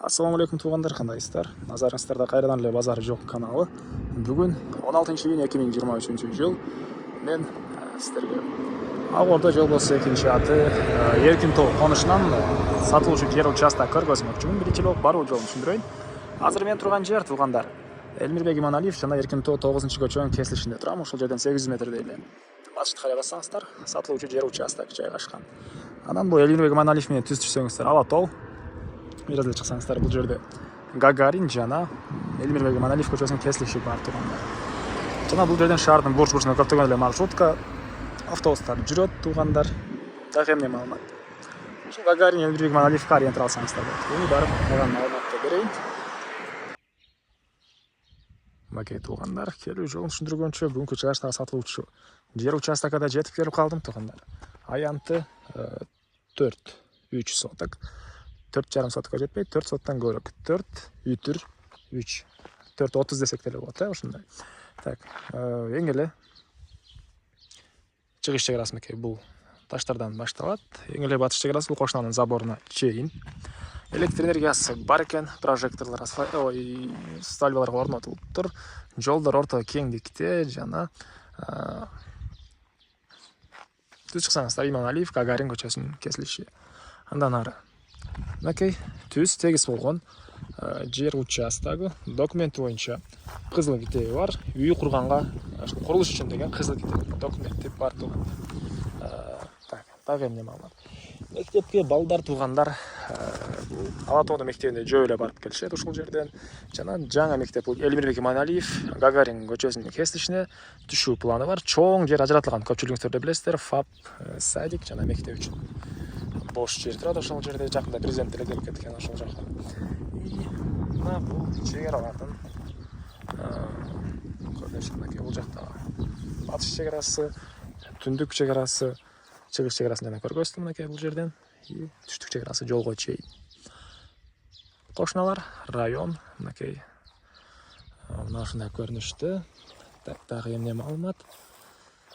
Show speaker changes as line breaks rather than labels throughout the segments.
Ассаламу алейкум туугандар, кандайсыздар? Назарыңыздарда кайрадан эле Базары жок каналы. Бүгүн 16-июнь 2023 жыл. Мен сиздерге Агордо жол болсо экинчи аты Эркин тоо конушунан сатылуучу жер участок көргөзмөкчүмүн. Биринчи болуп баруу жолун түшүндүрөйүн. Азыр мен турган жер туугандар Элмирбек Иманалиев жана Эркин тоо 9-көчөнүн кесилишинде турам. Ошол жерден 800 метрдей эле башты карабасаңыздар, сатылуучу жер участок жайгашкан. Анан бул Элмирбек Иманалиев менен түз түшсөңүздөр Ала тоо. Бир эле чыксаңыздар, бул жерде Гагарин жана Элмирбек Иманалиев көчөсүнүн кесилиши бар туугандар. Жана бул жерден шаардын бурч-бурчуна көптөгөн эле маршрутка, автобустар жүрөт туугандар. Дагы эмне маалымат? Ушул Гагарин Элмирбек Иманалиевге ориентир алсаңыздар болот. Эми барып калган маалыматты берейин. Макей туугандар, келүү жолун түшүндүргөнчө бүгүнкү чыгыштагы сатылуучу жер участокко жетип келип калдым туугандар. Аянты 4-3 соток. 4,5 сотка жетпей, 4 соттан көрөк. 4 үтүр 3. 4,30 десек деле болот, ушундай. Так, эң эле чыгыш чек арасы бул таштардан башталат. Эң эле батыш чек арасы бул кошунанын заборуна чейин. Электр энергиясы бар экен, прожекторлор, стальбаларга орнотулуптур. Жолдор орто кеңдикте жана түз чыксаңыздар Иманалиев Гагарин көчөсүнүн кесилиши. Андан ары Макей түз тегиз болгон жер участогу документи боюнча кызыл китеби бар. Үй курганга курулуш үчүн деген кызыл китеп документи бар туугандар. Так, дагы эмне маалымат? Мектепке балдар туугандар Ала тоодун мектебине жөө эле барып келишет ушул жерден. Жана жаңа мектеп бул Элмирбек Иманалиев Гагарин көчөсүнүн кесилишине түшүү планы бар. Чоң жер ажыратылган, көпчүлүгүңүздөр билесиздер, ФАП, садик жана мектеп үчүн бош жер турат ошол жерде. Жакында президент деле келип кеткен ошол жака. Мына бул чек аралардын көрүнүшү. Бул жакта батыш чек арасы, түндүк чек арасы, чыгыш чек арасын жана көргөздүм мынакей бул жерден. Түштүк чек арасы жолго чейин. Кошуналар, район мынакей. Мына ушундай көрүнүштө. Так, дагы эмне маалымат?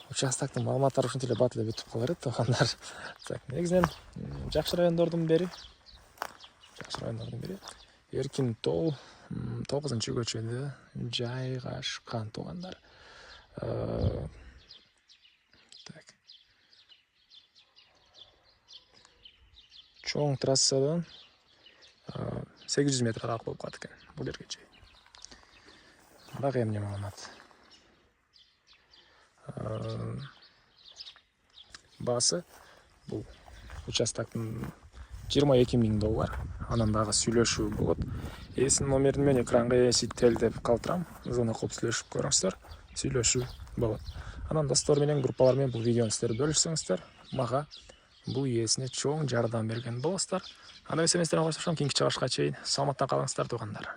Участоктун маалыматтары ушинтип эле бат эле бүтүп кала берет туугандар. Так, негизинен жакшы райондордун бири. Эркин тоо 9-көчөдө жайгашкан туугандар. Так. Чоң трассадан 800 метр аралык болуп калат экен бул жерге чейин. Дагы эмне маалымат? Баасы бул участоктун 22 000 доллар. Анан дагы сүйлөшүү болот. Эсин номерин мен экранга эсителдеп калтырам. Звонок кылып сүйлөшүп көрүңүздөр. Сүйлөшүү болот. Анан достор менен, группалар менен бул видеону сиздер бөлүшсөңүздөр, мага бул ээсине чоң жардам берген болосуздар. Анда эместерине коштошом, кийинки чыгышка чейин саламатта калыңыздар туугандар.